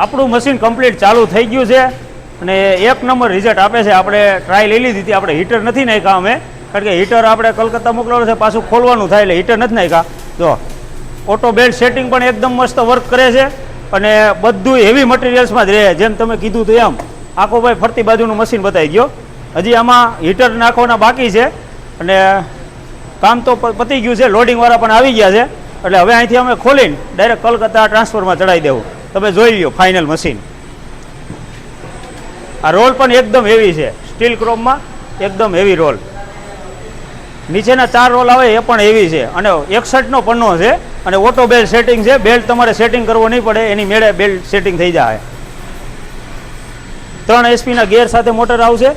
આપણું machine complete ચાલુ થઈ ગયું છે અને એક નંબર રિઝલ્ટ આપે છે. આપણે ટ્રાય લઈ લીધી હતી, આપણે હીટર નથી નાખ્યા અમે, કારણ કે હીટર આપણે કલકત્તા મોકલવાનું છે, પાછું ખોલવાનું થાય એટલે હીટર નથી નાખ્યા. જો ઓટો બેલ્ટ સેટિંગ પણ એકદમ મસ્ત વર્ક કરે છે અને બધું હેવી મટીરિયલ્સમાં જ રહે. જેમ તમે કીધું હતું એમ આખો ભાઈ ફરતી બાજુનું મશીન બતાવી ગયો. હજી આમાં હીટર નાખવાના બાકી છે અને કામ તો પતી ગયું છે. લોડિંગવાળા પણ આવી ગયા છે એટલે હવે અહીંથી અમે ખોલીને ડાયરેક્ટ કલકત્તા ટ્રાન્સફરમાં ચડાવી દેવું. તમે જોઈ લ્યો ફાઇનલ મશીન. આ રોલ પણ એકદમ હેવી છે, સ્ટીલ ક્રોમમાં એકદમ હેવી રોલ. નીચેના 4 રોલ આવે એ પણ હેવી છે અને 61નો પન્નો છે અને ઓટો બેલ્ટ સેટિંગ છે. બેલ્ટ તમારે સેટિંગ કરવો નહીં પડે, એની મેળે બેલ્ટ સેટિંગ થઈ જાય. 3 HP ના ગેર સાથે મોટર આવશે